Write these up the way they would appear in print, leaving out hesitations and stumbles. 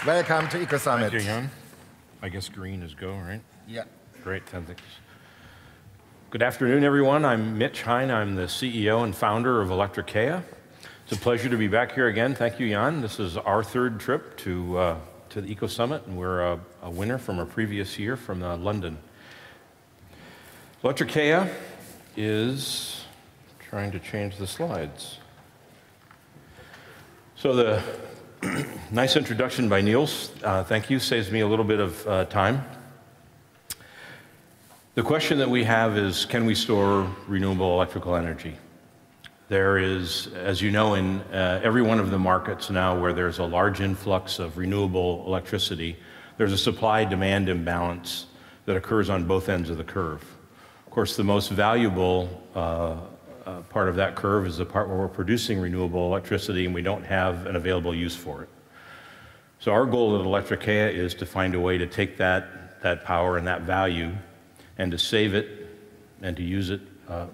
Welcome to Ecosummit. Thank you, Jan. I guess green is go, right? Yeah. Great, thanks. Good afternoon, everyone. I'm Mich Hein. I'm the CEO and founder of Electrochaea. It's a pleasure to be back here again. Thank you, Jan. This is our third trip to the Ecosummit, and we're a winner from a previous year from London. Electrochaea is trying to change the slides. So the nice introduction by Niels. Thank you. Saves me a little bit of time. The question that we have is, can we store renewable electrical energy? There is, as you know, in every one of the markets now where there's a large influx of renewable electricity, there's a supply-demand imbalance that occurs on both ends of the curve. Of course, the most valuable part of that curve is the part where we're producing renewable electricity and we don't have an available use for it. So our goal at Electrochaea is to find a way to take that power and that value and to save it and to use it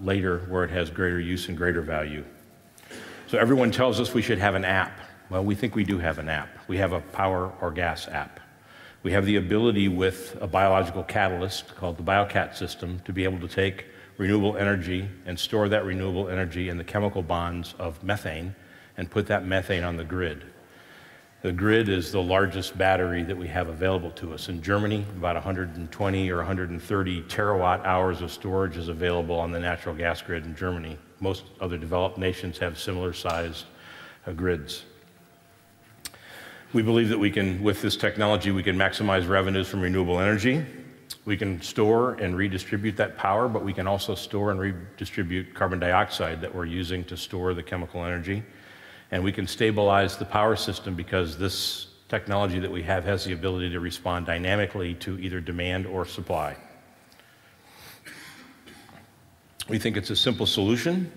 later where it has greater use and greater value. So everyone tells us we should have an app. Well, we think we do have an app. We have a power or gas app. We have the ability with a biological catalyst called the BioCat system to be able to take renewable energy and store that renewable energy in the chemical bonds of methane and put that methane on the grid. The grid is the largest battery that we have available to us. In Germany, about 120 or 130 terawatt hours of storage is available on the natural gas grid in Germany. Most other developed nations have similar sized grids. We believe that we can, with this technology, we can maximize revenues from renewable energy. We can store and redistribute that power, but we can also store and redistribute carbon dioxide that we're using to store the chemical energy. And we can stabilize the power system because this technology that we have has the ability to respond dynamically to either demand or supply. We think it's a simple solution.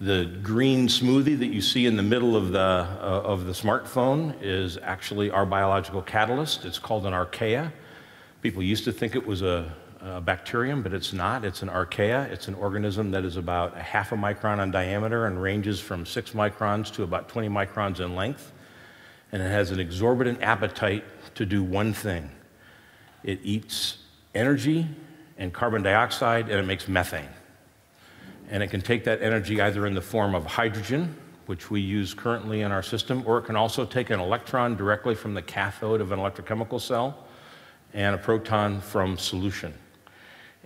The Green Smoothie that you see in the middle of the smartphone is actually our biological catalyst. It's called an archaea. People used to think it was a bacterium, but it's not. It's an archaea. It's an organism that is about 0.5 micron in diameter and ranges from 6 microns to about 20 microns in length. And it has an exorbitant appetite to do one thing. It eats energy and carbon dioxide, and it makes methane. And it can take that energy either in the form of hydrogen, which we use currently in our system, or it can also take an electron directly from the cathode of an electrochemical cell and a proton from solution.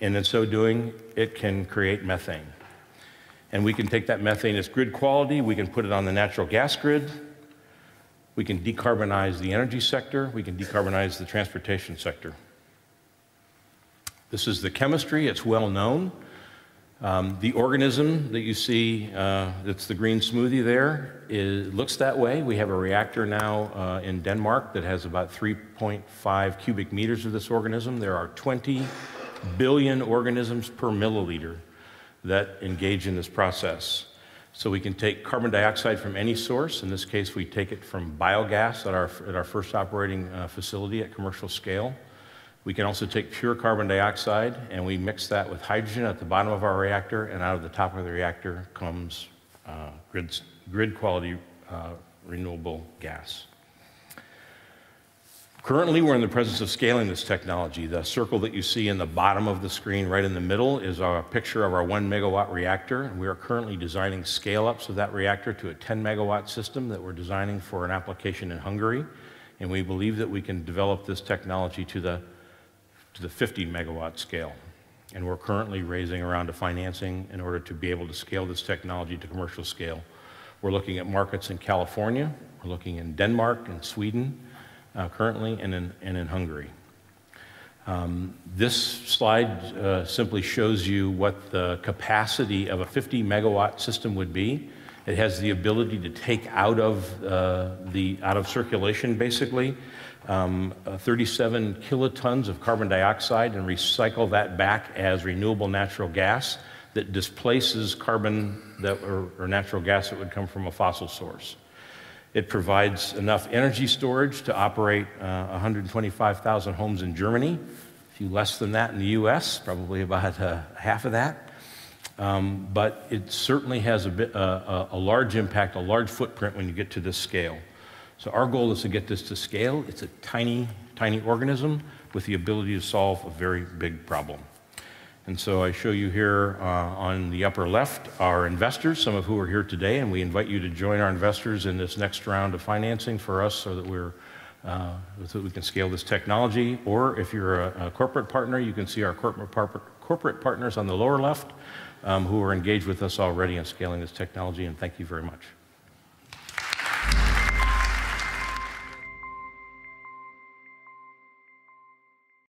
And in so doing, it can create methane. And we can take that methane as grid quality, we can put it on the natural gas grid, we can decarbonize the energy sector, we can decarbonize the transportation sector. This is the chemistry, it's well known. The organism that you see, that's the Green Smoothie there, looks that way. We have a reactor now in Denmark that has about 3.5 cubic meters of this organism. There are 20 billion organisms per milliliter that engage in this process. So we can take carbon dioxide from any source. In this case, we take it from biogas at our first operating facility at commercial scale. We can also take pure carbon dioxide and we mix that with hydrogen at the bottom of our reactor, and out of the top of the reactor comes grid quality renewable gas. Currently, we're in the process of scaling this technology. The circle that you see in the bottom of the screen right in the middle is a picture of our 1 megawatt reactor. And we are currently designing scale-ups of that reactor to a 10 megawatt system that we're designing for an application in Hungary. And we believe that we can develop this technology to the 50 megawatt scale. And we're currently raising a round of financing in order to be able to scale this technology to commercial scale. We're looking at markets in California, we're looking in Denmark and Sweden currently, and in Hungary. This slide simply shows you what the capacity of a 50 megawatt system would be. It has the ability to take out of circulation basically 37 kilotons of carbon dioxide and recycle that back as renewable natural gas that displaces carbon or natural gas that would come from a fossil source. It provides enough energy storage to operate 125,000 homes in Germany, a few less than that in the US, probably about half of that. But it certainly has a large impact, a large footprint when you get to this scale. So our goal is to get this to scale. It's a tiny, tiny organism with the ability to solve a very big problem. And so I show you here on the upper left our investors, some of who are here today, and we invite you to join our investors in this next round of financing for us so that we can scale this technology. Or if you're a corporate partner, you can see our corporate partners on the lower left who are engaged with us already in scaling this technology, and thank you very much.